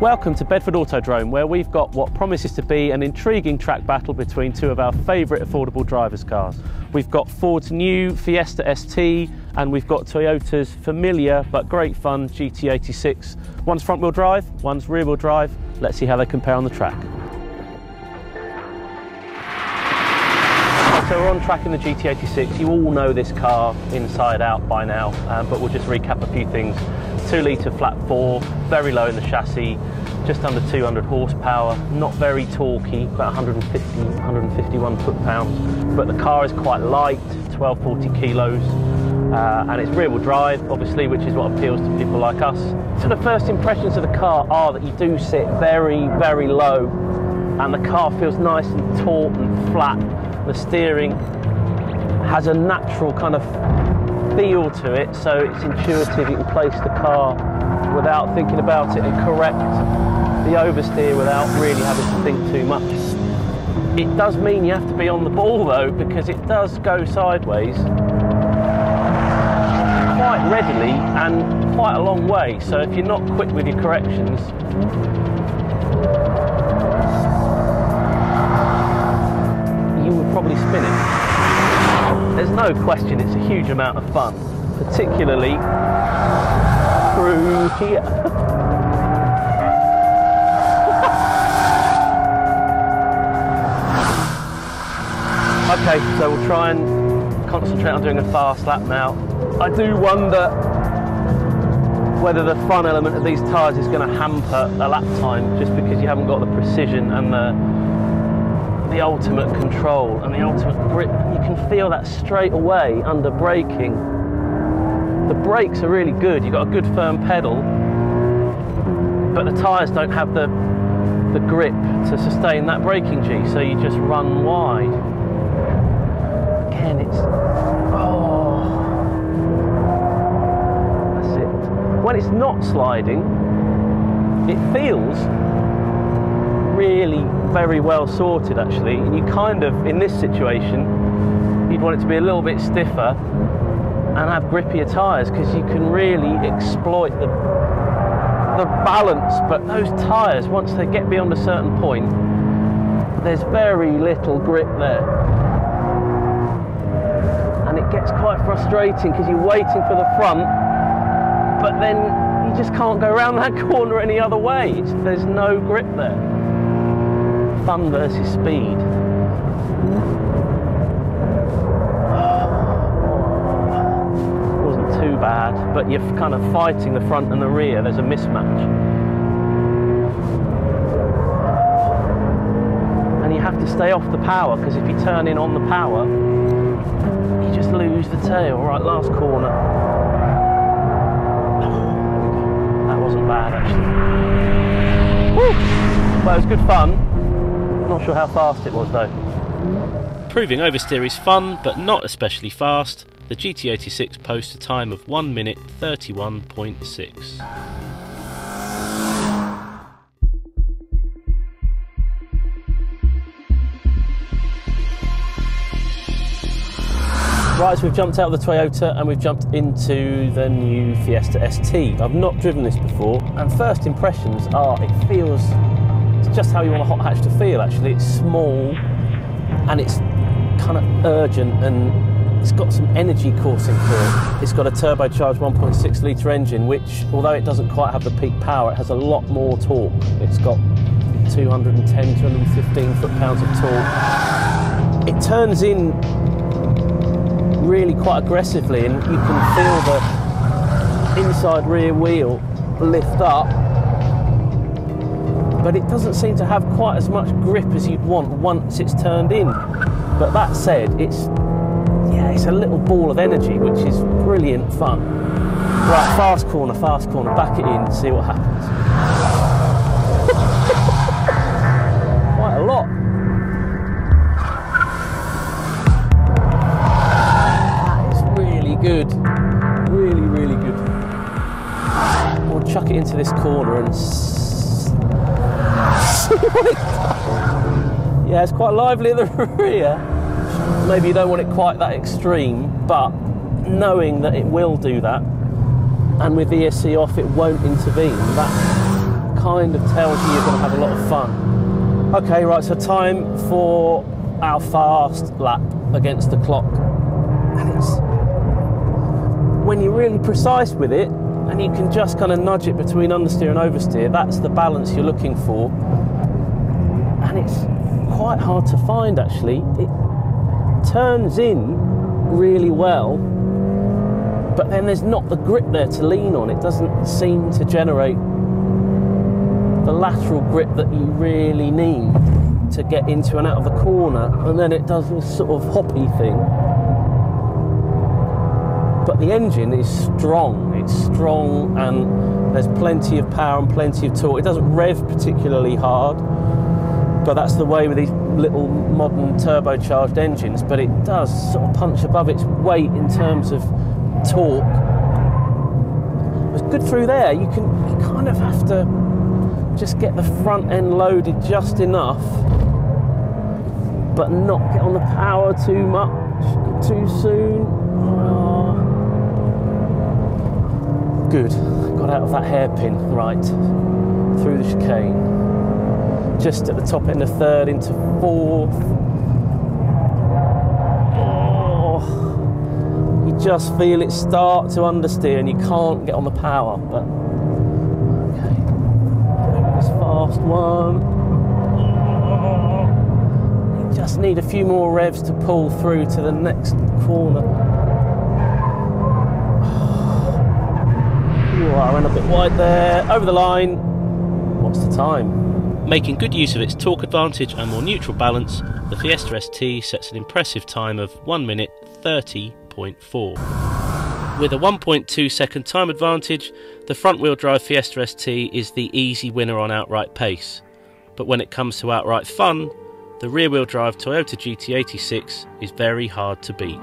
Welcome to Bedford Autodrome, where we've got what promises to be an intriguing track battle between two of our favourite affordable drivers' cars. We've got Ford's new Fiesta ST and we've got Toyota's familiar but great fun GT86. One's front wheel drive, one's rear wheel drive. Let's see how they compare on the track. So we're on track in the GT86. You all know this car inside out by now, but we'll just recap a few things. 2 litre flat 4, very low in the chassis, just under 200 horsepower, not very torquey, about 151 foot-pounds, but the car is quite light, 1240 kilos, and it's rear-wheel drive, obviously, which is what appeals to people like us. So the first impressions of the car are that you do sit very, very low, and the car feels nice and taut and flat. The steering has a natural kind of feel to it, so it's intuitive. You can place the car without thinking about it and correct the oversteer without really having to think too much. It does mean you have to be on the ball though, because it does go sideways quite readily and quite a long way, so if you're not quick with your corrections, you would probably spin it. There's no question it's a huge amount of fun, particularly through here. Okay, so we'll try and concentrate on doing a fast lap now. I do wonder whether the fun element of these tyres is going to hamper a lap time, just because you haven't got the precision and the ultimate control and the ultimate grip. You can feel that straight away under braking. The brakes are really good, you've got a good firm pedal, but the tyres don't have the grip to sustain that braking G, so you just run wide. Again, it's, oh, that's it. When it's not sliding, it feels really very well sorted actually, and you kind of, in this situation, you'd want it to be a little bit stiffer and have grippier tyres, because you can really exploit the balance. But those tyres, once they get beyond a certain point, there's very little grip there, and it gets quite frustrating because you're waiting for the front, but then you just can't go around that corner any other way. There's no grip there. Fun versus speed. Wasn't too bad, but you're kind of fighting the front and the rear. There's a mismatch. And you have to stay off the power, because if you turn in on the power, you just lose the tail. Right, last corner. That wasn't bad actually. Woo! Well, it was good fun. Not sure how fast it was though. Proving oversteer is fun, but not especially fast. The GT86 posts a time of 1 minute 31.6. Right, so we've jumped out of the Toyota and we've jumped into the new Fiesta ST. I've not driven this before, and first impressions are it feels just how you want a hot hatch to feel actually. It's small and it's kind of urgent, and it's got some energy coursing through it. It's got a turbocharged 1.6 litre engine, which, although it doesn't quite have the peak power, it has a lot more torque. It's got 210, 215 foot-pounds of torque. It turns in really quite aggressively, and you can feel the inside rear wheel lift up, but it doesn't seem to have quite as much grip as you'd want once it's turned in. But that said, it's a little ball of energy, which is brilliant fun. Right, fast corner, back it in, see what happens. Quite a lot. That is really good. Really, really good. We'll chuck it into this corner and yeah, it's quite lively at the rear. Maybe you don't want it quite that extreme, but knowing that it will do that, and with the ESC off it won't intervene, that kind of tells you you're going to have a lot of fun. Okay, right, so time for our fast lap against the clock. And it's, when you're really precise with it, and you can just kind of nudge it between understeer and oversteer, that's the balance you're looking for. And it's quite hard to find, actually. It turns in really well, but then there's not the grip there to lean on. It doesn't seem to generate the lateral grip that you really need to get into and out of the corner, and then it does this sort of hoppy thing. But the engine is strong. It's strong, and there's plenty of power and plenty of torque. It doesn't rev particularly hard, but that's the way with these little modern turbocharged engines, but it does sort of punch above its weight in terms of torque. It's good through there. You kind of have to just get the front end loaded just enough, but not get on the power too much too soon. Oh. Good, got out of that hairpin, right, through the chicane. Just at the top end of third into fourth. Oh. You just feel it start to understeer and you can't get on the power, but okay. This fast one. Oh. You just need a few more revs to pull through to the next corner. I ran a bit wide there, over the line. What's the time? Making good use of its torque advantage and more neutral balance, the Fiesta ST sets an impressive time of 1 minute 30.4. With a 1.2 second time advantage, the front wheel drive Fiesta ST is the easy winner on outright pace. But when it comes to outright fun, the rear wheel drive Toyota GT86 is very hard to beat.